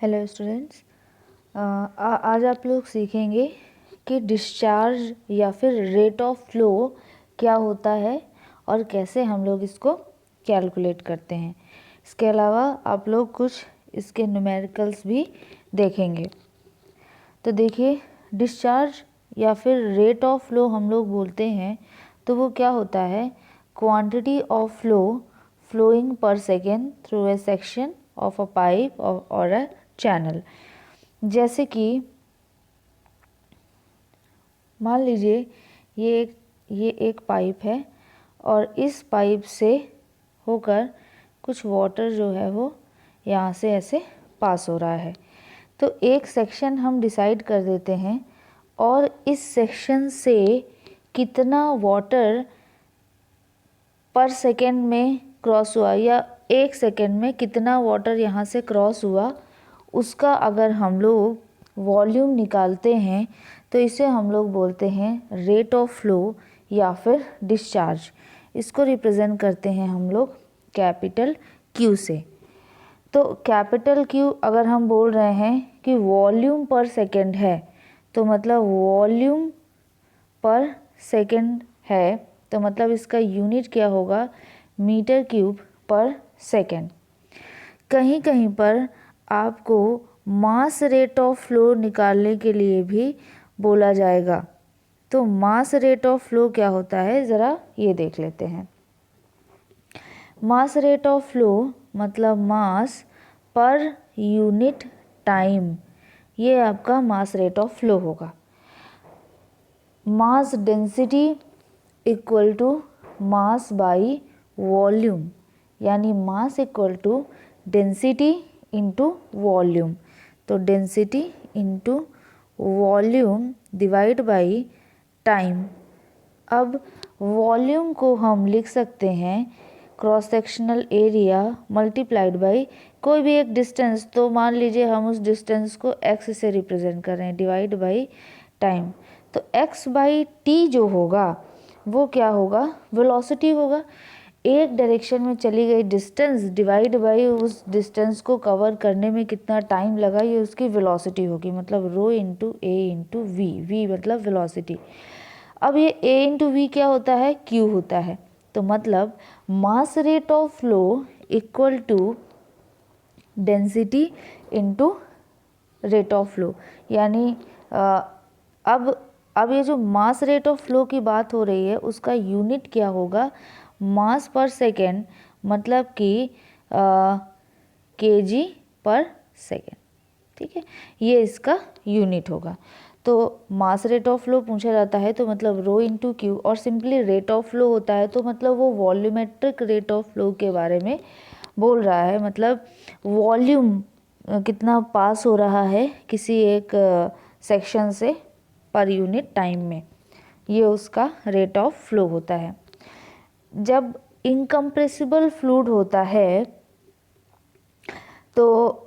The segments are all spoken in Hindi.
हेलो स्टूडेंट्स, आज आप लोग सीखेंगे कि डिस्चार्ज या फिर रेट ऑफ फ्लो क्या होता है और कैसे हम लोग इसको कैलकुलेट करते हैं। इसके अलावा आप लोग कुछ इसके न्यूमेरिकल्स भी देखेंगे। तो देखिए, डिस्चार्ज या फिर रेट ऑफ फ्लो हम लोग बोलते हैं तो वो क्या होता है, quantity of flow flowing per second through a section of a pipe और अ चैनल। जैसे कि मान लीजिए ये एक पाइप है और इस पाइप से होकर कुछ वाटर जो है वो यहाँ से ऐसे पास हो रहा है। तो एक सेक्शन हम डिसाइड कर देते हैं और इस सेक्शन से कितना वाटर पर सेकेंड में क्रॉस हुआ या एक सेकेंड में कितना वाटर यहाँ से क्रॉस हुआ, उसका अगर हम लोग वॉल्यूम निकालते हैं तो इसे हम लोग बोलते हैं रेट ऑफ फ्लो या फिर डिस्चार्ज। इसको रिप्रेजेंट करते हैं हम लोग कैपिटल क्यू से। तो कैपिटल क्यू अगर हम बोल रहे हैं कि वॉल्यूम पर सेकेंड है तो मतलब वॉल्यूम पर सेकेंड है, तो मतलब इसका यूनिट क्या होगा, मीटर क्यूब पर सेकेंड। कहीं कहीं पर आपको मास रेट ऑफ फ्लो निकालने के लिए भी बोला जाएगा। तो मास रेट ऑफ फ्लो क्या होता है, ज़रा ये देख लेते हैं। मास रेट ऑफ फ्लो मतलब मास पर यूनिट टाइम, ये आपका मास रेट ऑफ फ्लो होगा। Mass density equal to mass by volume, यानी mass equal to density into volume. तो density into volume divide by time. अब वॉल्यूम को हम लिख सकते हैं cross sectional area multiplied by कोई भी एक डिस्टेंस। तो मान लीजिए हम उस डिस्टेंस को x से रिप्रेजेंट कर रहे हैं, डिवाइड बाई टाइम। तो x बाई टी जो होगा वो क्या होगा, वेलोसिटी होगा। एक डायरेक्शन में चली गई डिस्टेंस डिवाइड बाई उस डिस्टेंस को कवर करने में कितना टाइम लगा, ये उसकी वेलोसिटी होगी। मतलब rho into A into V, V मतलब वेलोसिटी। अब ये ए इंटू वी क्या होता है, क्यू होता है। तो मतलब mass rate of flow equal to density into rate of flow. यानी अब ये जो मास रेट ऑफ फ्लो की बात हो रही है उसका यूनिट क्या होगा, मास पर सेकेंड, मतलब कि केजी पर सेकेंड। ठीक है, ये इसका यूनिट होगा। तो मास रेट ऑफ फ्लो पूछा जाता है तो मतलब रो इंटू क्यू, और सिंपली रेट ऑफ फ्लो होता है तो मतलब वो वॉल्यूमेट्रिक रेट ऑफ फ्लो के बारे में बोल रहा है। मतलब वॉल्यूम कितना पास हो रहा है किसी एक सेक्शन से पर यूनिट टाइम में, ये उसका रेट ऑफ फ्लो होता है। जब इनकम्प्रेसिबल फ्लूइड होता है तो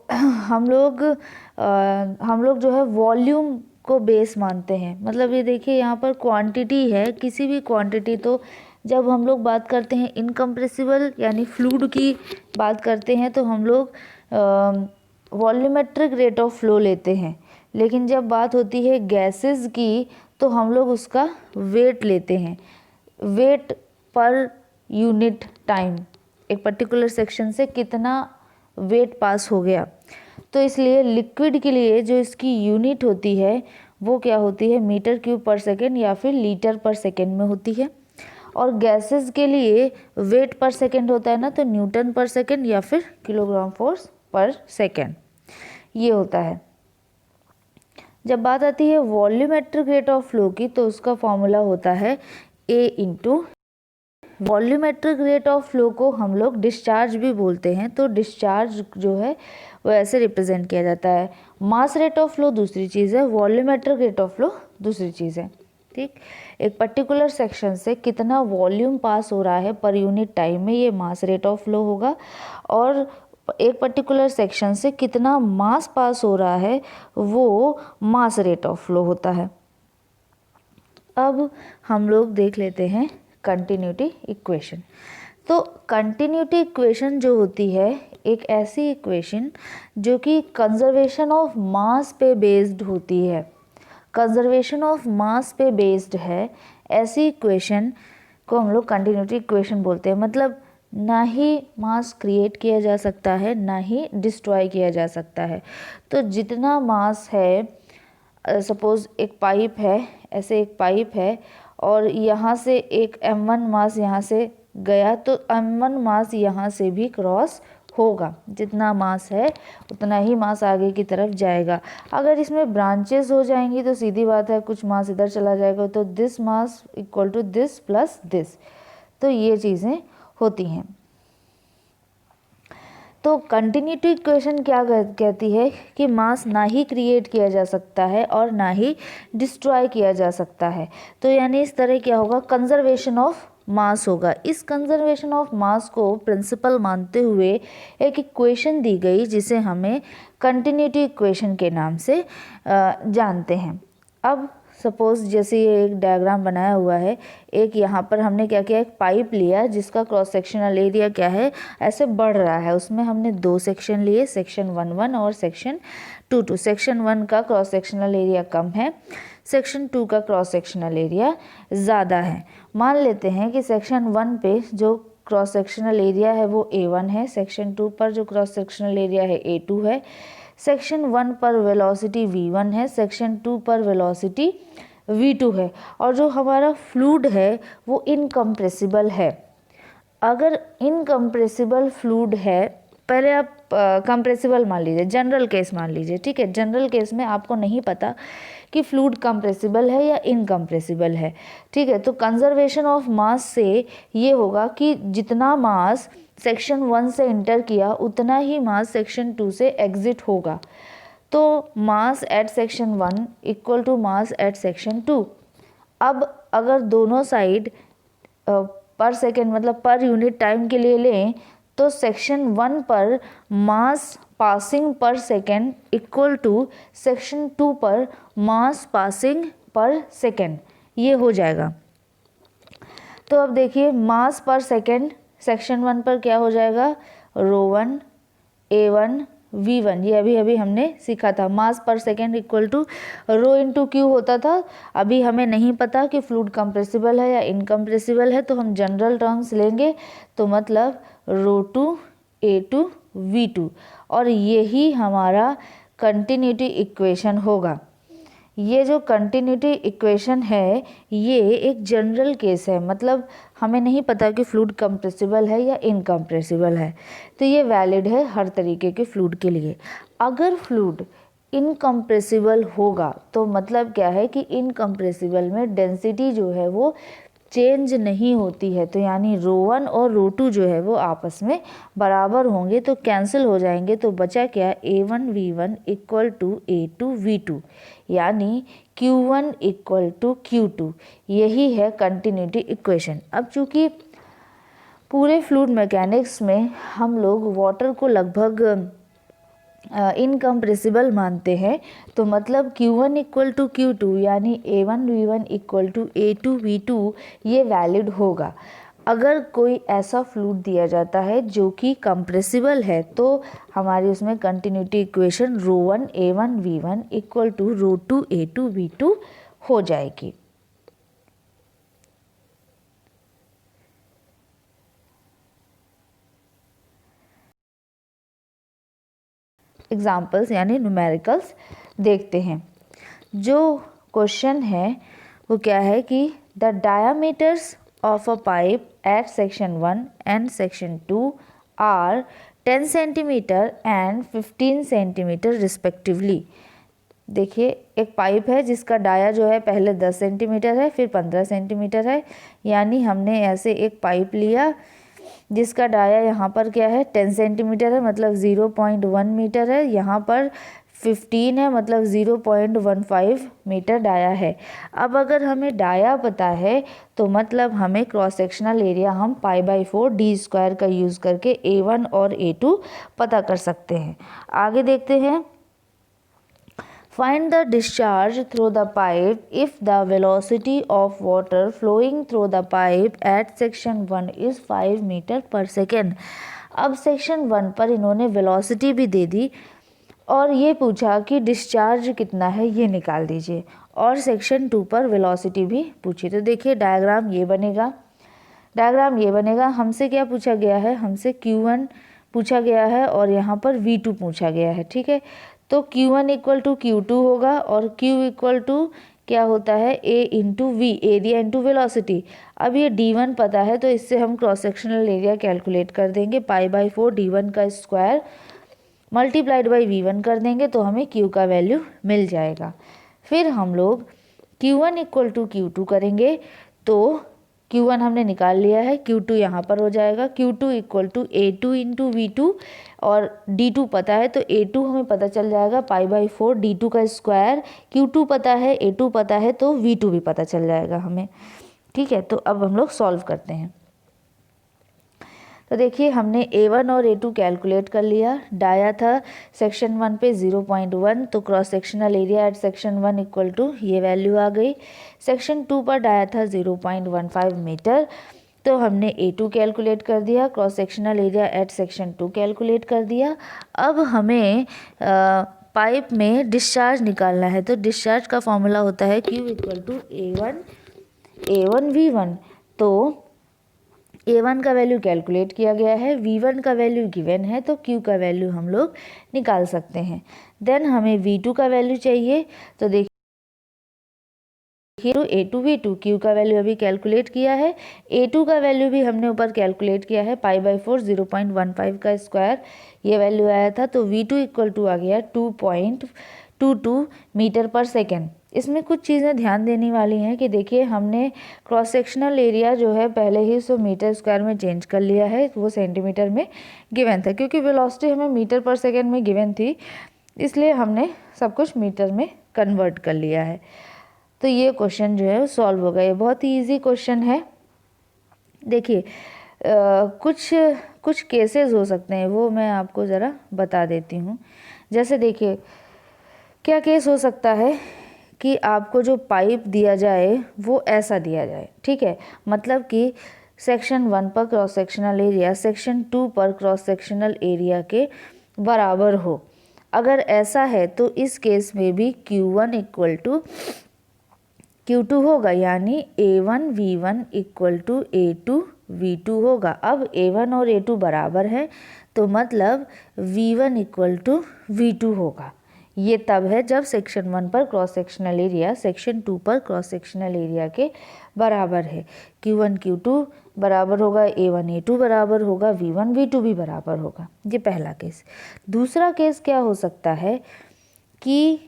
हम लोग जो है वॉल्यूम को बेस मानते हैं। मतलब ये देखिए यहाँ पर क्वांटिटी है, किसी भी क्वांटिटी। तो जब हम लोग बात करते हैं इनकम्प्रेसिबल यानी फ्लूइड की बात करते हैं तो हम लोग वॉल्यूमेट्रिक रेट ऑफ फ्लो लेते हैं। लेकिन जब बात होती है गैसेस की तो हम लोग उसका वेट लेते हैं, वेट पर यूनिट टाइम। एक पर्टिकुलर सेक्शन से कितना वेट पास हो गया। तो इसलिए लिक्विड के लिए जो इसकी यूनिट होती है वो क्या होती है, मीटर क्यूब पर सेकेंड या फिर लीटर पर सेकेंड में होती है। और गैसेस के लिए वेट पर सेकेंड होता है ना, तो न्यूटन पर सेकेंड या फिर किलोग्राम फोर्स पर सेकेंड, ये होता है। जब बात आती है वॉल्यूमेट्रिक रेट ऑफ फ्लो की तो उसका फॉर्मूला होता है A into. Volumetric rate of flow को हम लोग डिस्चार्ज भी बोलते हैं। तो डिस्चार्ज जो है वो ऐसे रिप्रेजेंट किया जाता है, मास रेट ऑफ फ्लो दूसरी चीज़ है, वॉल्यूमेट्रिक रेट ऑफ फ्लो दूसरी चीज़ है। ठीक, एक पर्टिकुलर सेक्शन से कितना वॉल्यूम पास हो रहा है पर यूनिट टाइम में, ये मास रेट ऑफ फ्लो होगा। और एक पर्टिकुलर सेक्शन से कितना मास पास हो रहा है वो मास रेट ऑफ फ्लो होता है। अब हम लोग देख लेते हैं कंटिन्यूटी इक्वेशन। तो कंटिन्यूटी इक्वेशन जो होती है एक ऐसी इक्वेशन जो कि कंजर्वेशन ऑफ मास पे बेस्ड होती है, कंजर्वेशन ऑफ मास पे बेस्ड है, ऐसी इक्वेशन को हम लोग कंटिन्यूटी इक्वेशन बोलते हैं। मतलब ना ही मास क्रिएट किया जा सकता है ना ही डिस्ट्रॉय किया जा सकता है। तो जितना मास है, सपोज़ एक पाइप है, ऐसे एक पाइप है और यहाँ से एक m1 मास यहाँ से गया तो m1 मास यहाँ से भी क्रॉस होगा। जितना मास है उतना ही मास आगे की तरफ जाएगा। अगर इसमें ब्रांचेस हो जाएंगी तो सीधी बात है कुछ मास इधर चला जाएगा, तो this mass equal to this plus this, तो ये चीज़ें होती हैं। तो कंटिन्यूटी इक्वेशन क्या कहती है कि मास ना ही क्रिएट किया जा सकता है और ना ही डिस्ट्रॉय किया जा सकता है। तो यानी इस तरह क्या होगा, कंजर्वेशन ऑफ मास होगा। इस कंजर्वेशन ऑफ मास को प्रिंसिपल मानते हुए एक इक्वेशन दी गई जिसे हमें कंटिन्यूटी इक्वेशन के नाम से जानते हैं। अब सपोज़ जैसे ये एक डायग्राम बनाया हुआ है, एक यहाँ पर हमने क्या किया, एक पाइप लिया जिसका क्रॉस सेक्शनल एरिया क्या है, ऐसे बढ़ रहा है। उसमें हमने दो सेक्शन लिए, सेक्शन 1 और सेक्शन 2। सेक्शन 1 का क्रॉस सेक्शनल एरिया कम है, सेक्शन 2 का क्रॉस सेक्शनल एरिया ज़्यादा है। मान लेते हैं कि सेक्शन 1 पे जो क्रॉस सेक्शनल एरिया है वो A1 है, सेक्शन 2 पर जो क्रॉस सेक्शनल एरिया है A2 है, सेक्शन 1 पर वेलोसिटी V1 है, सेक्शन 2 पर वेलोसिटी V2 है, और जो हमारा फ्लूइड है वो इनकम्प्रेसिबल है। अगर इनकम्प्रेसिबल फ्लूइड है, पहले आप कंप्रेसिबल मान लीजिए, जनरल केस मान लीजिए, ठीक है। जनरल केस में आपको नहीं पता कि फ्लूइड कंप्रेसिबल है या इनकम्प्रेसिबल है, ठीक है। तो कंजर्वेशन ऑफ मास से ये होगा कि जितना मास सेक्शन 1 से इंटर किया उतना ही मास सेक्शन 2 से एग्जिट होगा। तो mass at section 1 equal to mass at section 2। अब अगर दोनों साइड पर सेकेंड मतलब पर यूनिट टाइम के लिए लें तो सेक्शन 1 पर मास पासिंग पर सेकेंड इक्वल टू सेक्शन 2 पर मास पासिंग पर सेकेंड, ये हो जाएगा। तो अब देखिए मास पर सेकेंड सेक्शन 1 पर क्या हो जाएगा, ρ1 A1 V1, ये अभी अभी हमने सीखा था। Mass per second equal to rho into Q होता था। अभी हमें नहीं पता कि फ्लूइड कंप्रेसिबल है या इनकम्प्रेसिबल है, तो हम जनरल टर्म्स लेंगे, तो मतलब ρ2 A2 V2, और यही हमारा कंटिन्यूटी इक्वेशन होगा। ये जो कंटिन्यूटी इक्वेशन है ये एक जनरल केस है, मतलब हमें नहीं पता कि फ्लूइड कंप्रेसिबल है या इनकम्प्रेसिबल है, तो ये वैलिड है हर तरीके के फ्लूइड के लिए। अगर फ्लूइड इनकम्प्रेसिबल होगा तो मतलब क्या है कि इनकम्प्रेसिबल में डेंसिटी जो है वो चेंज नहीं होती है, तो यानी ρ1 और ρ2 जो है वो आपस में बराबर होंगे, तो कैंसिल हो जाएंगे। तो बचा क्या, A1 V1 equal to A2 V2, यानी Q1 इक्वल टू Q2। यही है कंटिन्यूटी इक्वेशन। अब चूँकि पूरे फ्लूइड मैकेनिक्स में हम लोग वाटर को लगभग इनकम्प्रेसिबल मानते हैं, तो मतलब Q1 इक्वल टू Q2 यानी A1 V1 equal to A2 V2 ये वैलिड होगा। अगर कोई ऐसा फ्लूइड दिया जाता है जो कि कंप्रेसिबल है तो हमारी उसमें continuity equation ρ1 A1 V1 equal to ρ2 A2 V2 हो जाएगी। एग्जाम्पल्स यानी न्यूमेरिकल्स देखते हैं। जो क्वेश्चन है वो क्या है कि the diameters of a pipe at section 1 and section 2 are 10 centimeter and 15 centimeter respectively. देखिए एक पाइप है जिसका डाया जो है पहले 10 सेंटीमीटर है फिर 15 सेंटीमीटर है, यानी हमने ऐसे एक पाइप लिया जिसका डाया यहाँ पर क्या है 10 सेंटीमीटर है मतलब 0.1 मीटर है, यहाँ पर 15 है मतलब 0.15 मीटर डाया है। अब अगर हमें डाया पता है तो मतलब हमें क्रॉस सेक्शनल एरिया हम π/4 d² का यूज़ करके A1 और A2 पता कर सकते हैं। आगे देखते हैं Find the discharge through the pipe if the velocity of water flowing through the pipe at section 1 is 5 metre पर सेकेंड। अब सेक्शन 1 पर इन्होंने वेलोसिटी भी दे दी और ये पूछा कि डिस्चार्ज कितना है ये निकाल दीजिए, और सेक्शन 2 पर वेलोसिटी भी पूछी। तो देखिए डायग्राम ये बनेगा, हमसे क्या पूछा गया है, हमसे Q1 पूछा गया है और यहाँ पर V2 पूछा गया है, ठीक है। तो Q1 इक्वल टू Q2 होगा और Q इक्वल टू क्या होता है, A into V, area into velocity. अब ये D1 पता है तो इससे हम क्रॉस सेक्शनल एरिया कैलकुलेट कर देंगे, π/4 D1 का स्क्वायर मल्टीप्लाइड बाई V1 कर देंगे तो हमें Q का वैल्यू मिल जाएगा। फिर हम लोग Q1 इक्वल टू Q2 करेंगे, तो Q1 हमने निकाल लिया है, Q2 यहाँ पर हो जाएगा, Q2 equal to A2 into V2 और D2 पता है तो A2 हमें पता चल जाएगा π/4 D2 का स्क्वायर, Q2 पता है, A2 पता है तो V2 भी पता चल जाएगा हमें, ठीक है। तो अब हम लोग सॉल्व करते हैं। तो देखिए हमने A1 और A2 कैलकुलेट कर लिया, डाया था सेक्शन 1 पे 0.1, तो cross sectional area at section 1 equal to ये वैल्यू आ गई। सेक्शन 2 पर डाया था 0.15 मीटर, तो हमने A2 कैलकुलेट कर दिया, cross sectional area at section 2 calculate कर दिया। अब हमें पाइप में डिस्चार्ज निकालना है, तो डिस्चार्ज का फॉर्मूला होता है Q equal to A1 V1। तो A1 का वैल्यू कैलकुलेट किया गया है, V1 का वैल्यू गिवन है, तो Q का वैल्यू हम लोग निकाल सकते हैं। देन हमें V2 का वैल्यू चाहिए, तो देखिए A2 V2, Q का वैल्यू अभी कैलकुलेट किया है, A2 का वैल्यू भी हमने ऊपर कैलकुलेट किया है, π/4 0.15 का स्क्वायर ये वैल्यू आया था, तो V2 इक्वल टू आ गया 2.22 मीटर पर सेकेंड। इसमें कुछ चीज़ें ध्यान देने वाली हैं कि देखिए हमने क्रॉस सेक्शनल एरिया जो है पहले ही 100 मीटर स्क्वायर में चेंज कर लिया है, वो सेंटीमीटर में गिवन था, क्योंकि वेलोसिटी हमें मीटर पर सेकेंड में गिवन थी, इसलिए हमने सब कुछ मीटर में कन्वर्ट कर लिया है। तो ये क्वेश्चन जो है वो सॉल्व हो गया। ये बहुत ही ईजी क्वेश्चन है। देखिए कुछ केसेस हो सकते हैं, वो मैं आपको ज़रा बता देती हूँ। जैसे देखिए क्या केस हो सकता है कि आपको जो पाइप दिया जाए वो ऐसा दिया जाए, ठीक है, मतलब कि सेक्शन 1 पर क्रॉस सेक्शनल एरिया सेक्शन 2 पर क्रॉस सेक्शनल एरिया के बराबर हो। अगर ऐसा है तो इस केस में भी Q1 इक्वल टू Q2 होगा, यानी A1 V1 equal to A2 V2 होगा। अब A1 और A2 बराबर है तो मतलब V1 इक्वल टू V2 होगा। ये तब है जब सेक्शन 1 पर क्रॉस सेक्शनल एरिया सेक्शन 2 पर क्रॉस सेक्शनल एरिया के बराबर है। Q1 Q2 बराबर होगा, A1 A2 बराबर होगा, V1 V2 भी बराबर होगा। ये पहला केस। दूसरा केस क्या हो सकता है कि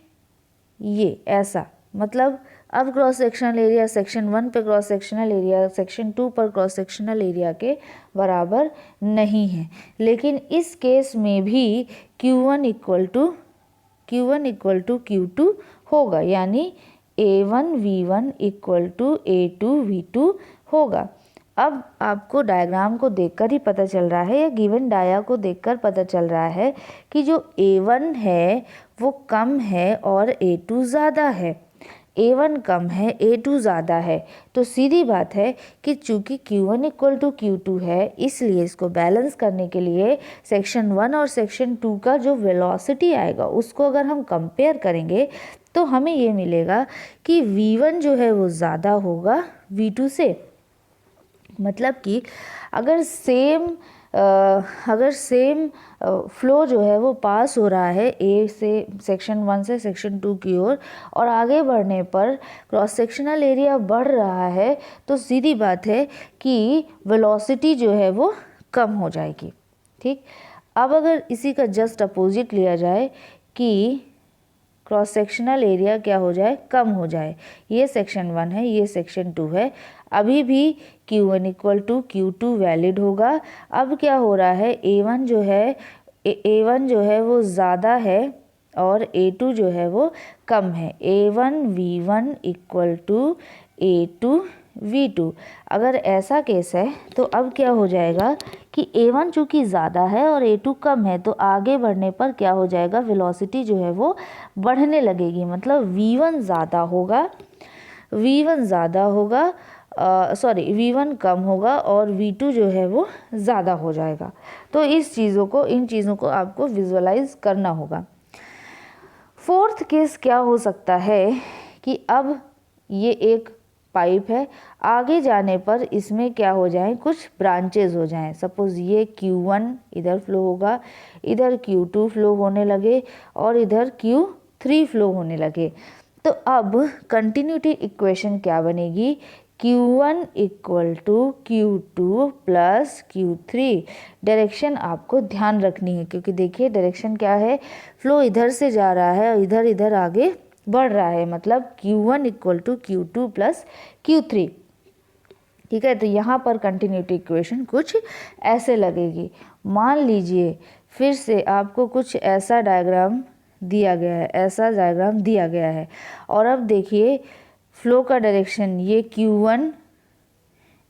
ये ऐसा, मतलब अब क्रॉस सेक्शनल एरिया सेक्शन 1 पे क्रॉस सेक्शनल एरिया सेक्शन 2 पर क्रॉस सेक्शनल एरिया के बराबर नहीं है, लेकिन इस केस में भी Q1 इक्वल टू Q2 होगा, यानी A1 V1 equal to A2 V2 होगा। अब आपको डायग्राम को देखकर ही पता चल रहा है या गिवन डाया को देखकर पता चल रहा है कि जो A1 है वो कम है और A2 ज़्यादा है। A1 कम है, A2 ज़्यादा है, तो सीधी बात है कि चूँकि Q1 इक्वल टू Q2 है, इसलिए इसको बैलेंस करने के लिए सेक्शन 1 और सेक्शन 2 का जो वेलोसिटी आएगा उसको अगर हम कंपेयर करेंगे तो हमें ये मिलेगा कि V1 जो है वो ज़्यादा होगा V2 से। मतलब कि अगर सेम फ्लो जो है वो पास हो रहा है ए से सेक्शन 1 से सेक्शन 2 की ओर और आगे बढ़ने पर क्रॉस सेक्शनल एरिया बढ़ रहा है, तो सीधी बात है कि वेलोसिटी जो है वो कम हो जाएगी, ठीक। अब अगर इसी का जस्ट अपोजिट लिया जाए कि क्रॉस सेक्शनल एरिया क्या हो जाए, कम हो जाए, ये सेक्शन 1 है, ये सेक्शन 2 है, अभी भी Q1 equal to Q2 valid होगा। अब क्या हो रहा है, A1 जो है वो ज़्यादा है और A2 जो है वो कम है। A1 V1 equal to A2 V2। अगर ऐसा केस है तो अब क्या हो जाएगा कि A1 चूँकि ज़्यादा है और A2 कम है, तो आगे बढ़ने पर क्या हो जाएगा, वेलोसिटी जो है वो बढ़ने लगेगी। मतलब V1 ज़्यादा होगा, V1 कम होगा और V2 जो है वो ज़्यादा हो जाएगा। तो इन चीज़ों को आपको विजुअलाइज करना होगा। फोर्थ केस क्या हो सकता है कि अब ये एक पाइप है, आगे जाने पर इसमें क्या हो जाए, कुछ ब्रांचेस हो जाएं। सपोज ये Q1 इधर फ्लो होगा, इधर Q2 फ्लो होने लगे और इधर Q3 फ्लो होने लगे। तो अब कंटिन्यूटी इक्वेशन क्या बनेगी, Q1 equal to Q2 plus Q3। Direction आपको ध्यान रखनी है, क्योंकि देखिए डायरेक्शन क्या है, फ्लो इधर से जा रहा है और इधर इधर आगे बढ़ रहा है। मतलब Q1 equal to Q2 plus Q3। ठीक है, तो यहाँ पर कंटिन्यूटी इक्वेशन कुछ ऐसे लगेगी। मान लीजिए फिर से आपको कुछ ऐसा डायग्राम दिया गया है, और अब देखिए फ्लो का डायरेक्शन ये Q1,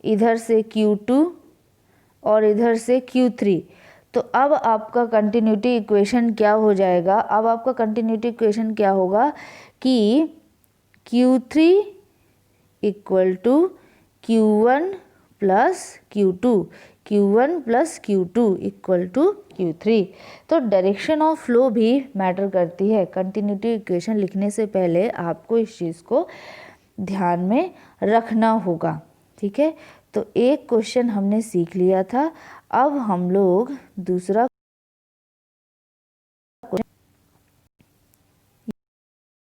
इधर से Q2 और इधर से Q3। तो अब आपका कंटिन्यूटी इक्वेशन क्या हो जाएगा, अब आपका कंटिन्यूटी इक्वेशन क्या होगा कि Q3 equal to Q1 plus Q2 equal to Q3। तो डायरेक्शन ऑफ फ्लो भी मैटर करती है। कंटिन्यूटी इक्वेशन लिखने से पहले आपको इस चीज़ को ध्यान में रखना होगा। ठीक है, तो एक क्वेश्चन हमने सीख लिया था। अब हम लोग दूसरा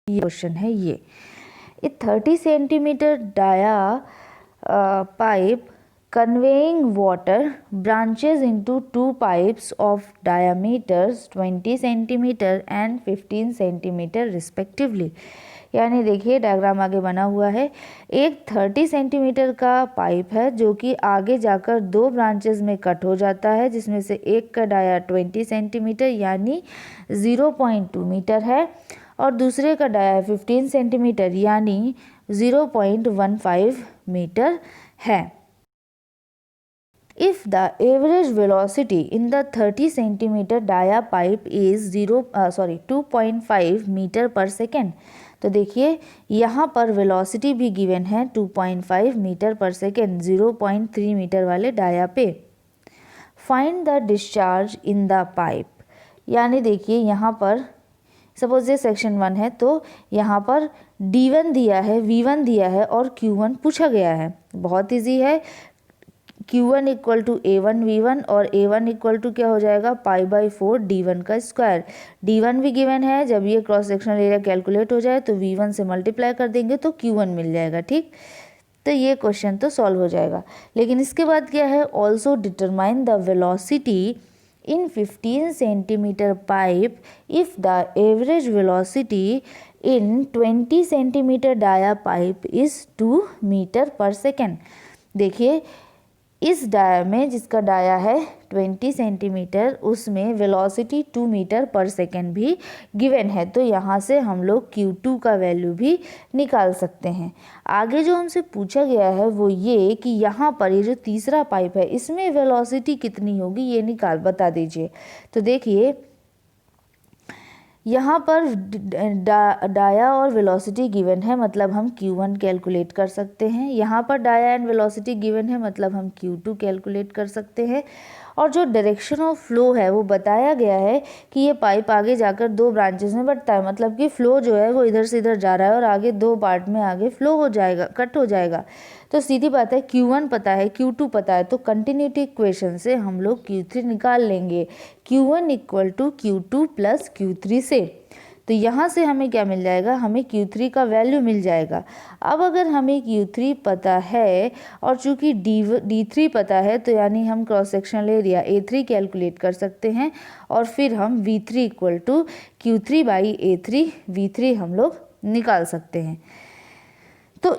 क्वेश्चन है ये 30 centimeter dia pipe conveying water branches into two pipes of diameters 20 centimeter and 15 centimeter respectively। यानी देखिए डायग्राम आगे बना हुआ है, एक 30 सेंटीमीटर का पाइप है जो कि आगे जाकर दो ब्रांचेस में कट हो जाता है, जिसमें से एक का डाया 20 सेंटीमीटर यानी 0.2 मीटर है और दूसरे का डाया 15 सेंटीमीटर यानी 0.15 मीटर है। If the average velocity in the 30 centimeter dia pipe is 2.5 metre पर सेकेंड, तो देखिए यहाँ पर वेलोसिटी भी गिवन है 2.5 मीटर पर सेकेंड 0.3 मीटर वाले डाया पे। Find the discharge in the pipe, यानी देखिए यहाँ पर सपोज ये सेक्शन 1 है, तो यहाँ पर D1 दिया है, V1 दिया है और Q1 पूछा गया है। बहुत इजी है, Q1 equal to A1 V1 और A1 इक्वल टू क्या हो जाएगा π/4 D1 का स्क्वायर। D1 भी गिवन है, जब ये क्रॉस सेक्शनल एरिया कैलकुलेट हो जाए तो V1 से मल्टीप्लाई कर देंगे तो Q1 मिल जाएगा। ठीक, तो ये क्वेश्चन तो सॉल्व हो जाएगा। लेकिन इसके बाद क्या है, also determine the velocity in 15 centimeter pipe if the average velocity in 20 centimeter dia pipe is 2 metre पर सेकेंड। देखिए इस डाया में, जिसका डाया है 20 सेंटीमीटर, उसमें वेलोसिटी 2 मीटर पर सेकेंड भी गिवन है, तो यहाँ से हम लोग Q2 का वैल्यू भी निकाल सकते हैं। आगे जो हमसे पूछा गया है वो ये कि यहाँ पर ये जो तीसरा पाइप है इसमें वेलोसिटी कितनी होगी, ये बता दीजिए। तो देखिए यहाँ पर डाया और वेलोसिटी गिवन है, मतलब हम Q1 कैलकुलेट कर सकते हैं। यहाँ पर डाया एंड वेलोसिटी गिवन है, मतलब हम Q2 कैलकुलेट कर सकते हैं। और जो डायरेक्शन ऑफ फ्लो है वो बताया गया है कि ये पाइप आगे जाकर दो ब्रांचेस में बढ़ता है, मतलब कि फ्लो जो है वो इधर से इधर जा रहा है और आगे दो पार्ट में आगे फ्लो हो जाएगा, कट हो जाएगा। तो सीधी बात है Q1 पता है, Q2 पता है, तो कंटिन्यूटी इक्वेशन से हम लोग Q3 निकाल लेंगे, Q1 equal to Q2 plus Q3 से। तो यहाँ से हमें क्या मिल जाएगा, हमें Q3 का वैल्यू मिल जाएगा। अब अगर हमें Q3 पता है और चूंकि D3 पता है, तो यानी हम cross sectional area A3 calculate कर सकते हैं और फिर हम V3 equal to Q3/A3 V3 हम लोग निकाल सकते हैं। तो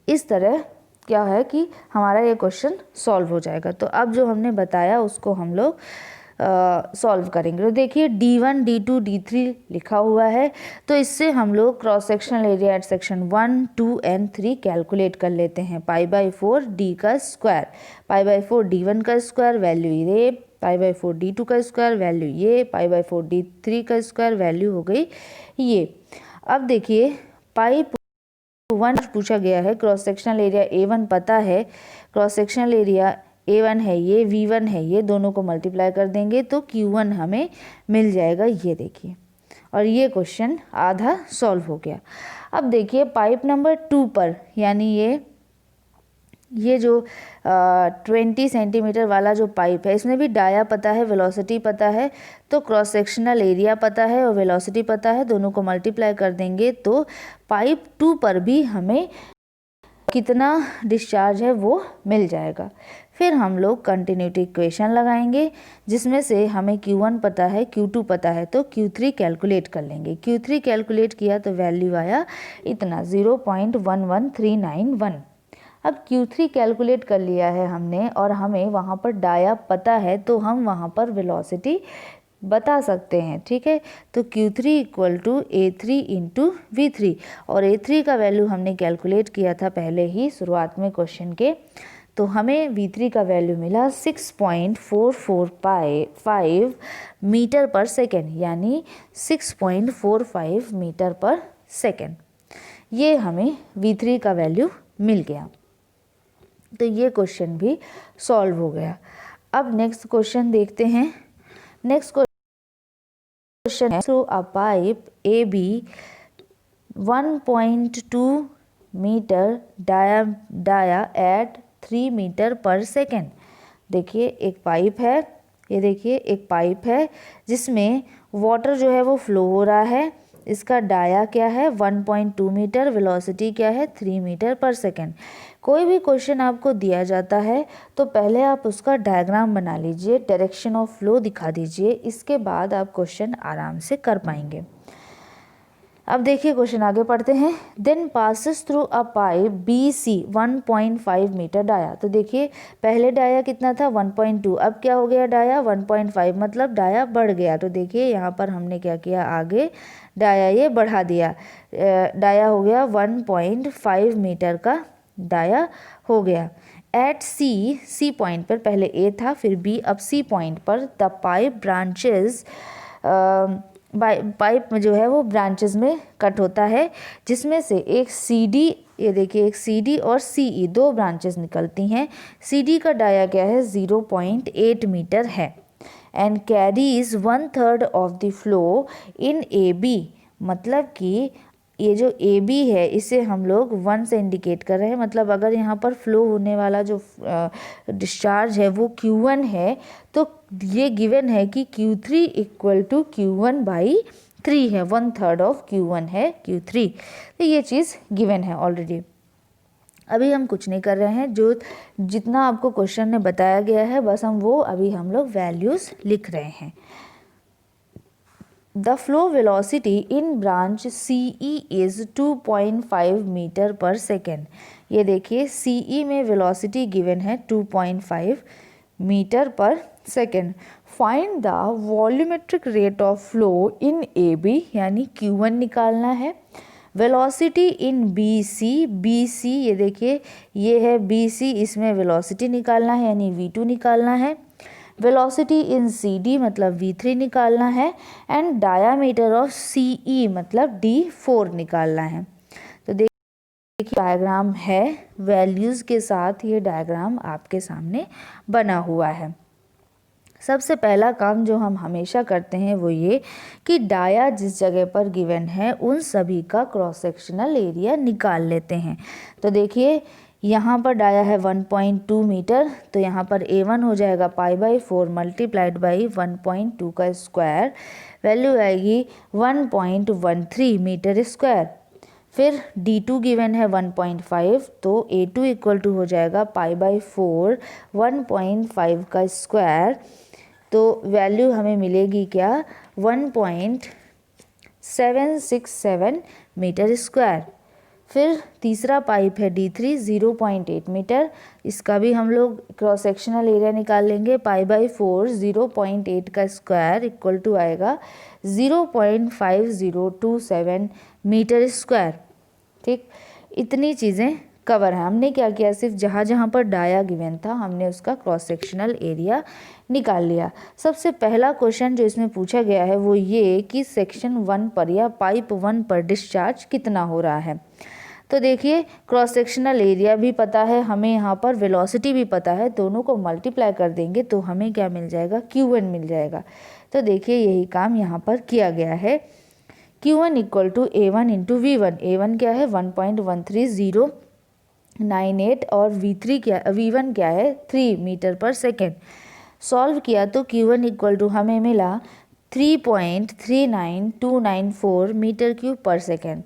इस तरह क्या है कि हमारा ये क्वेश्चन सॉल्व हो जाएगा। तो अब जो हमने बताया उसको हम लोग सॉल्व करेंगे। तो देखिए D1, D2, D3 लिखा हुआ है, तो इससे हम लोग cross sectional area at section 1, 2 and 3 calculate कर लेते हैं। π/4 D का स्क्वायर, π/4 D1 का स्क्वायर वैल्यू ये, π/4 D2 का स्क्वायर वैल्यू ये, π/4 D3 का स्क्वायर वैल्यू हो गई ये। अब देखिए पाइप 1 पूछा गया है, क्रॉस सेक्शनल एरिया A1 पता है, क्रॉस सेक्शनल एरिया A1 है ये, V1 है ये, दोनों को मल्टीप्लाई कर देंगे तो Q1 हमें मिल जाएगा, ये देखिए। और ये क्वेश्चन आधा सॉल्व हो गया। अब देखिए पाइप नंबर 2 पर, यानी ये जो 20 सेंटीमीटर वाला जो पाइप है, इसमें भी डाया पता है, वेलोसिटी पता है, तो क्रॉस सेक्शनल एरिया पता है और वेलोसिटी पता है, दोनों को मल्टीप्लाई कर देंगे तो पाइप 2 पर भी हमें कितना डिस्चार्ज है वो मिल जाएगा। फिर हम लोग कंटिन्यूटी इक्वेशन लगाएंगे, जिसमें से हमें Q1 पता है, Q2 पता है, तो Q3 कैलकुलेट कर लेंगे। Q3 कैलकुलेट किया तो वैल्यू आया इतना 0.11391। अब Q3 कैलकुलेट कर लिया है हमने और हमें वहाँ पर डाया पता है, तो हम वहाँ पर वेलोसिटी बता सकते हैं, ठीक है। तो Q3 equal to A3 into V3, और A3 का वैल्यू हमने कैलकुलेट किया था पहले ही शुरुआत में क्वेश्चन के, तो हमें V3 का वैल्यू मिला 6.445 मीटर पर सेकेंड, यानी 6.45 मीटर पर सेकेंड। ये हमें V3 का वैल्यू मिल गया, तो ये क्वेश्चन भी सॉल्व हो गया। अब नेक्स्ट क्वेश्चन देखते हैं। नेक्स्ट क्वेश्चन है, through a pipe AB 1.2 meter dia at 3 meter पर सेकेंड। देखिए एक पाइप है, ये देखिए एक पाइप है जिसमें वाटर जो है वो फ्लो हो रहा है। इसका डाया क्या है 1.2 मीटर, वेलोसिटी क्या है 3 मीटर पर सेकेंड। कोई भी क्वेश्चन आपको दिया जाता है तो पहले आप उसका डायग्राम बना लीजिए, डायरेक्शन ऑफ फ्लो दिखा दीजिए, इसके बाद आप क्वेश्चन आराम से कर पाएंगे। अब देखिए क्वेश्चन आगे पढ़ते हैं। Then passes through a pipe BC 1.5 meter dia. तो देखिए पहले डाया कितना था 1.2, अब क्या हो गया डाया 1.5, मतलब डाया बढ़ गया। तो देखिए यहाँ पर हमने क्या किया, आगे डाया ये बढ़ा दिया, डाया हो गया 1.5 मीटर का डाया हो गया। एट सी पॉइंट पर, पहले A था फिर B, अब C पॉइंट पर द पाइप ब्रांचेस, पाइप में जो है वो ब्रांचेस में कट होता है, जिसमें से एक CD, ये देखिए एक CD और CE दो ब्रांचेस निकलती हैं। CD का डाया क्या है 0.8 मीटर है and carries 1/3 of the flow in AB, मतलब कि ये जो AB है इसे हम लोग 1 से इंडिकेट कर रहे हैं, मतलब अगर यहाँ पर फ्लो होने वाला जो डिस्चार्ज है वो Q1 है, तो ये गिवन है कि Q3 इक्वल टू Q1/3 है, 1/3 ऑफ Q1 है Q3, तो ये चीज़ गिवन है ऑलरेडी। अभी हम कुछ नहीं कर रहे हैं, जो जितना आपको क्वेश्चन में बताया गया है बस हम लोग वैल्यूज़ लिख रहे हैं। The flow velocity in branch CE is 2.5 metre पर सेकेंड। ये देखिए CE में वेलोसिटी गिवन है 2.5 मीटर पर second. Find the volumetric rate of flow in AB, यानी Q1 निकालना है। वेलोसिटी इन BC, ये देखिए ये है BC, इसमें वेलोसिटी निकालना है यानी V2 निकालना है। वेलोसिटी इन CD मतलब V3 निकालना है एंड डायामीटर ऑफ CE मतलब D4 निकालना है। तो देखिए डायग्राम है, वैल्यूज़ के साथ ये डायग्राम आपके सामने बना हुआ है। सबसे पहला काम जो हम हमेशा करते हैं वो ये कि डाया जिस जगह पर गिवन है उन सभी का क्रॉस सेक्शनल एरिया निकाल लेते हैं। तो देखिए यहाँ पर डाया है 1.2 मीटर, तो यहाँ पर A1 हो जाएगा π/4 मल्टीप्लाइड बाई 1.2 का स्क्वायर, वैल्यू आएगी 1.13 मीटर स्क्वायर। फिर D2 गिवन है 1.5, तो A2 इक्वल टू हो जाएगा π/4 1.5 का स्क्वायर, तो वैल्यू हमें मिलेगी क्या 1.767 मीटर स्क्वायर। फिर तीसरा पाइप है D3 0.8 मीटर, इसका भी हम लोग क्रॉस सेक्शनल एरिया निकाल लेंगे। π/4 0.8 का स्क्वायर इक्वल टू आएगा 0.5027 मीटर स्क्वायर। ठीक, इतनी चीज़ें कवर है। हमने क्या किया, सिर्फ जहाँ जहाँ पर डाया गिवन था हमने उसका क्रॉस सेक्शनल एरिया निकाल लिया। सबसे पहला क्वेश्चन जो इसमें पूछा गया है वो ये कि सेक्शन 1 पर या पाइप 1 पर डिस्चार्ज कितना हो रहा है। तो देखिए क्रॉस सेक्शनल एरिया भी पता है, हमें यहाँ पर वेलोसिटी भी पता है, दोनों को मल्टीप्लाई कर देंगे तो हमें क्या मिल जाएगा, Q1 मिल जाएगा। तो देखिए यही काम यहाँ पर किया गया है। Q1 equal to A1 into V1। A1 क्या है 1.13098 और V1 क्या है 3 मीटर पर सेकेंड। सॉल्व किया तो Q1 इक्वल टू हमें मिला 3.39294 मीटर क्यूब पर सेकेंड।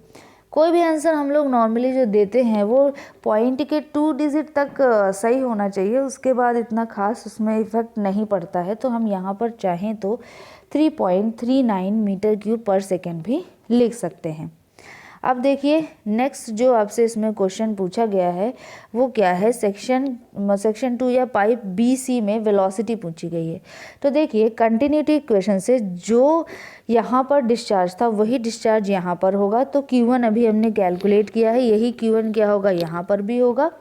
कोई भी आंसर हम लोग नॉर्मली जो देते हैं वो पॉइंट के 2 डिजिट तक सही होना चाहिए, उसके बाद इतना खास उसमें इफेक्ट नहीं पड़ता है। तो हम यहाँ पर चाहें तो 3.39 मीटर क्यूब पर सेकेंड भी लिख सकते हैं। अब देखिए नेक्स्ट जो आपसे इसमें क्वेश्चन पूछा गया है वो क्या है, सेक्शन 2 या पाइप BC में वेलोसिटी पूछी गई है। तो देखिए कंटिन्यूटी इक्वेशन से जो यहाँ पर डिस्चार्ज था वही डिस्चार्ज यहाँ पर होगा। तो Q1 अभी हमने कैलकुलेट किया है, यही Q1 क्या होगा यहाँ पर भी होगा।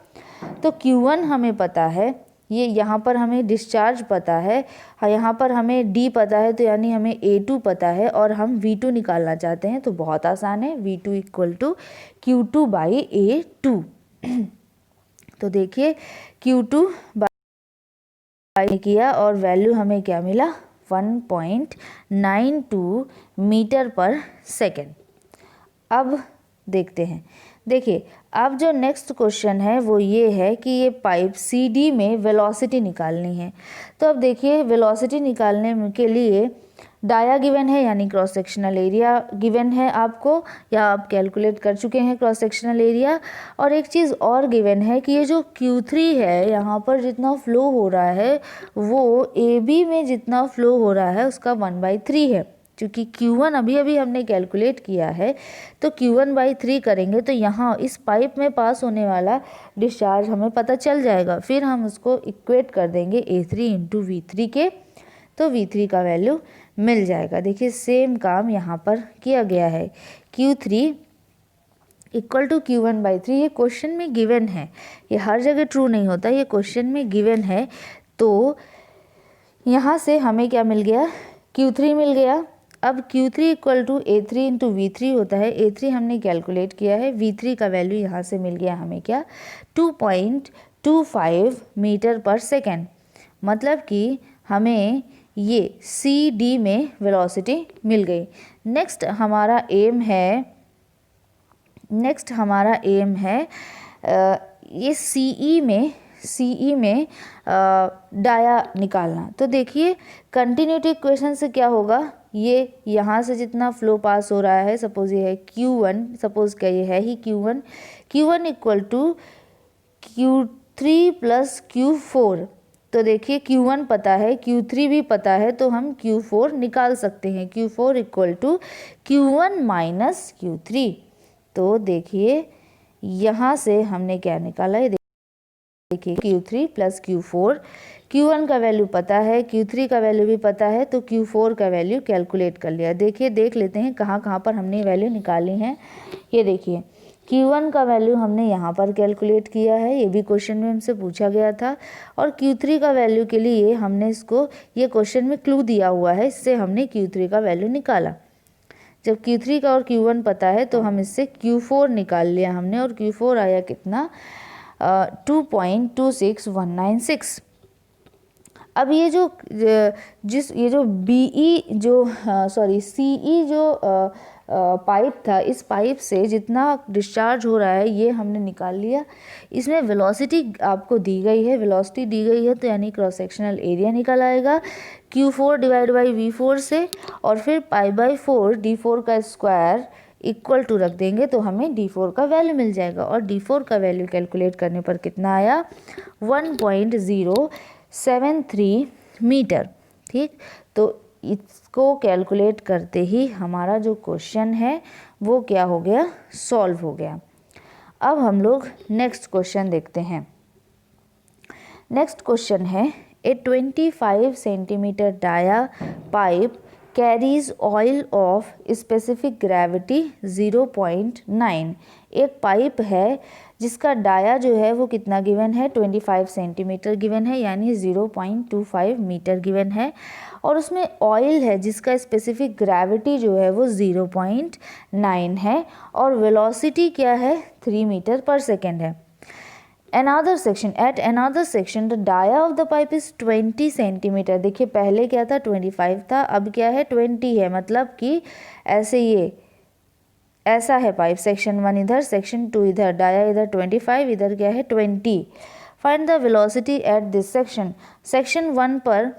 तो Q1 हमें पता है, ये यहाँ पर हमें डिस्चार्ज पता है, यहाँ पर हमें D पता है, तो यानी हमें A2 पता है और हम V2 निकालना चाहते हैं। तो बहुत आसान है, V2 equal to Q2 by A2। तो देखिए Q2 बाई किया और वैल्यू हमें क्या मिला 1.92 मीटर पर सेकेंड। अब देखते हैं, देखिए अब जो नेक्स्ट क्वेश्चन है वो ये है कि ये पाइप CD में वेलोसिटी निकालनी है। तो अब देखिए वेलोसिटी निकालने के लिए डाया गिवन है यानी क्रॉस सेक्शनल एरिया गिवन है आपको, या आप कैलकुलेट कर चुके हैं क्रॉस सेक्शनल एरिया। और एक चीज़ और गिवन है कि ये जो Q3 है यहाँ पर जितना फ्लो हो रहा है वो AB में जितना फ्लो हो रहा है उसका 1/3 है। क्योंकि Q1 अभी हमने कैलकुलेट किया है तो Q1/3 करेंगे तो यहाँ इस पाइप में पास होने वाला डिस्चार्ज हमें पता चल जाएगा। फिर हम उसको इक्वेट कर देंगे A3 इंटू V3 के, तो V3 का वैल्यू मिल जाएगा। देखिए सेम काम यहाँ पर किया गया है, Q3 इक्वल टू Q1/3। ये क्वेश्चन में गिवन है, ये हर जगह ट्रू नहीं होता, ये क्वेश्चन में गिवन है। तो यहाँ से हमें क्या मिल गया, Q3 मिल गया। अब Q3 equal to A3 into V3 होता है, A3 हमने कैलकुलेट किया है, V3 का वैल्यू यहाँ से मिल गया हमें क्या 2.25 मीटर पर सेकेंड। मतलब कि हमें ये CD में वेलोसिटी मिल गई। नेक्स्ट हमारा एम है ये CE में डाया निकालना। तो देखिए कंटिन्यूटी इक्वेशन से क्या होगा, ये यहाँ से जितना फ्लो पास हो रहा है, सपोज ये है Q1, सपोज क्या ये है ही Q1 equal to Q3 plus Q4। तो देखिए Q1 पता है, Q3 भी पता है, तो हम Q4 निकाल सकते हैं। Q4 equal to Q1 minus Q3। तो देखिए यहाँ से हमने क्या निकाला है, देखिए Q3 प्लस Q4, Q1 का वैल्यू पता है, Q3 का वैल्यू भी पता है, तो Q4 का वैल्यू कैलकुलेट कर लिया। देखिए देख लेते हैं कहाँ कहाँ पर हमने वैल्यू निकाली है। ये देखिए Q1 का वैल्यू हमने यहाँ पर कैलकुलेट किया है, ये भी क्वेश्चन में हमसे पूछा गया था। और Q3 का वैल्यू के लिए हमने इसको, ये क्वेश्चन में क्लू दिया हुआ है, इससे हमने Q3 का वैल्यू निकाला। जब Q3 का और Q1 पता है तो हम इससे Q4 निकाल लिया हमने, और Q4 आया कितना 2.26196। अब ये जो CE जो पाइप था, इस पाइप से जितना डिस्चार्ज हो रहा है ये हमने निकाल लिया। इसमें वेलोसिटी आपको दी गई है, वेलोसिटी दी गई है तो यानी क्रॉस सेक्शनल एरिया निकल आएगा Q4 डिवाइड बाई V4 से, और फिर π/4 D4 का स्क्वायर इक्वल टू रख देंगे तो हमें D4 का वैल्यू मिल जाएगा। और D4 का वैल्यू कैलकुलेट करने पर कितना आया 1.073 मीटर। ठीक, तो इसको कैलकुलेट करते ही हमारा जो क्वेश्चन है वो क्या हो गया, सॉल्व हो गया। अब हम लोग नेक्स्ट क्वेश्चन देखते हैं। नेक्स्ट क्वेश्चन है, a 25 centimeter dia pipe carries oil of specific gravity 0.9। एक पाइप है जिसका डाया जो है वो कितना गिवन है, 25 सेंटीमीटर गिवन है, यानी 0.25 मीटर गिवन है, और उसमें ऑयल है जिसका स्पेसिफिक ग्रेविटी जो है वो 0.9 है, और वेलोसिटी क्या है, 3 मीटर पर सेकेंड है। Another section, at another section the dia of the pipe is 20 centimetre. देखिए पहले क्या था, 25 था, अब क्या है, 20 है, मतलब कि ऐसे ये ऐसा है पाइप, सेक्शन 1 इधर, सेक्शन 2 इधर, डाया इधर 25, इधर क्या है 20। Find the velocity at this section. Section 1 पर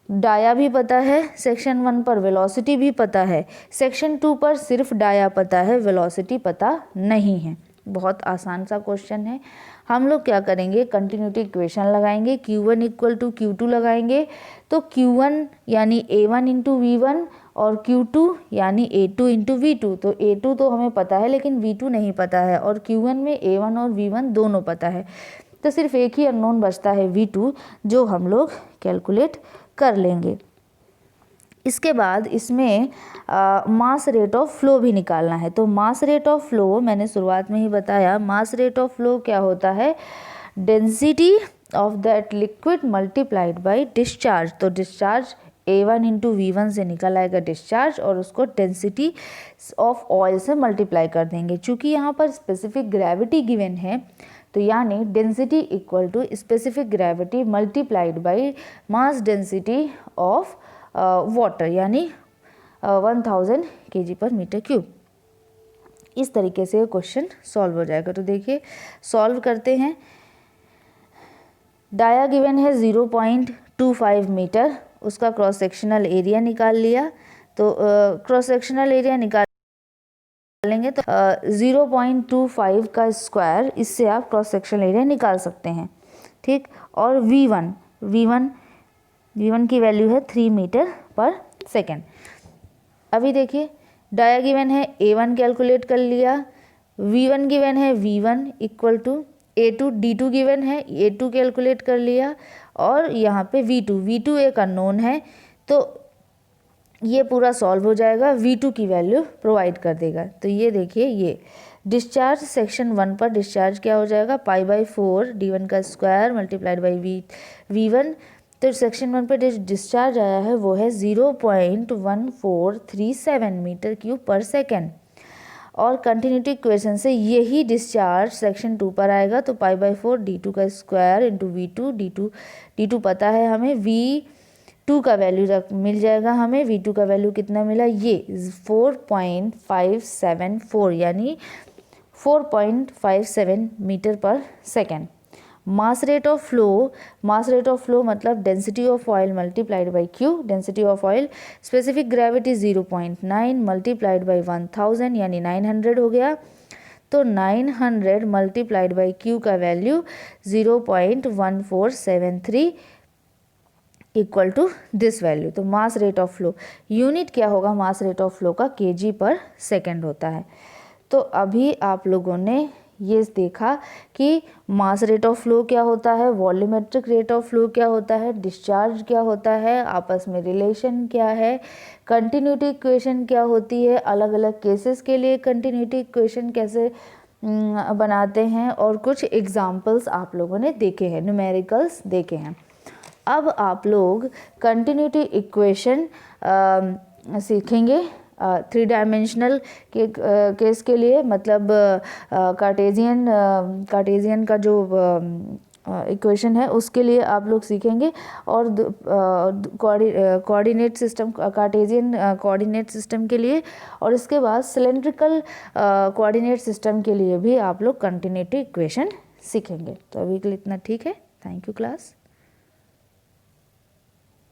डाया भी पता है, सेक्शन 1 पर वेलोसिटी भी पता है, सेक्शन 2 पर सिर्फ डाया पता है, वेलोसिटी पता नहीं है। बहुत आसान सा क्वेश्चन है। हम लोग क्या करेंगे, कंटिन्यूटी इक्वेशन लगाएंगे, Q1 इक्वल टू Q2 लगाएंगे, तो Q1 यानी A1 इंटू V1 और Q2 यानी A2 इंटू V2। तो A2 तो हमें पता है लेकिन V2 नहीं पता है, और Q1 में A1 और V1 दोनों पता है, तो सिर्फ एक ही अननोन बचता है V2, जो हम लोग कैलकुलेट कर लेंगे। इसके बाद इसमें मास रेट ऑफ फ्लो भी निकालना है। तो मास रेट ऑफ फ्लो मैंने शुरुआत में ही बताया, मास रेट ऑफ फ्लो क्या होता है, density of that liquid multiplied by discharge. तो डिस्चार्ज A1 इंटू V1 से निकल आएगा डिस्चार्ज, और उसको डेंसिटी ऑफ ऑयल से मल्टीप्लाई कर देंगे। चूँकि यहाँ पर स्पेसिफिक ग्रेविटी गिवन है, तो यानी density equal to specific gravity multiplied by mass density of water, यानी 1000 kg पर मीटर क्यूब। इस तरीके से क्वेश्चन सॉल्व हो जाएगा। तो देखिए सॉल्व करते हैं। डाया गिवन है 0.25 मीटर, उसका क्रॉस सेक्शनल एरिया निकाल लिया। तो क्रॉस सेक्शनल एरिया निकालेंगे तो 0.25 का स्क्वायर, इससे आप क्रॉस सेक्शनल एरिया निकाल सकते हैं, ठीक। और V1 की वैल्यू है 3 मीटर पर सेकेंड। अभी देखिए डाया गिवन है A1 कैलकुलेट कर लिया, V1 गिवन है V1 equal to A2, D2 given है A2 कैलकुलेट कर लिया, और यहाँ पे V2 एक अननोन है, तो ये पूरा सॉल्व हो जाएगा, V2 की वैल्यू प्रोवाइड कर देगा। तो ये देखिए, ये डिस्चार्ज सेक्शन 1 पर डिस्चार्ज क्या हो जाएगा, π/4 D1 का स्क्वायर मल्टीप्लाइड बाई V1। तो सेक्शन 1 पे डिस्चार्ज आया है वो है 0.1437 मीटर क्यूब पर सेकेंड, और कंटिन्यूटी इक्वेशन से यही डिस्चार्ज सेक्शन 2 पर आएगा, तो π/4 D2 का स्क्वायर इंटू V2, D2 पता है हमें, V2 का वैल्यू मिल जाएगा हमें। V2 का वैल्यू कितना मिला, ये 4.574, यानी 4.57 मीटर पर second. Mass rate of flow मतलब density of oil multiplied by Q, density of oil, specific gravity 0.9 multiplied by 1000 यानी 900 हो गया। तो 900 मल्टीप्लाइड बाई Q का value 0.1473 equal to this value. तो mass rate of flow, unit क्या होगा मास रेट ऑफ फ्लो का, kg पर सेकेंड होता है। तो अभी आप लोगों ने ये देखा कि मास रेट ऑफ फ्लो क्या होता है, वॉल्यूमेट्रिक रेट ऑफ फ्लो क्या होता है, डिस्चार्ज क्या होता है, आपस में रिलेशन क्या है, कंटिन्यूटी इक्वेशन क्या होती है, अलग अलग केसेस के लिए कंटिन्यूटी इक्वेशन कैसे बनाते हैं, और कुछ एग्जाम्पल्स आप लोगों ने देखे हैं, न्यूमेरिकल्स देखे हैं। अब आप लोग कंटिन्यूटी इक्वेशन सीखेंगे 3 डायमेंशनल के केस के लिए, मतलब कार्टेजियन का जो इक्वेशन है उसके लिए आप लोग सीखेंगे, और coordinate system, Cartesian coordinate system के लिए, और इसके बाद सिलेंड्रिकल कोऑर्डिनेट सिस्टम के लिए भी आप लोग कंटिन्यूटी इक्वेशन सीखेंगे। तो अभी के लिए इतना ठीक है। Thank you class.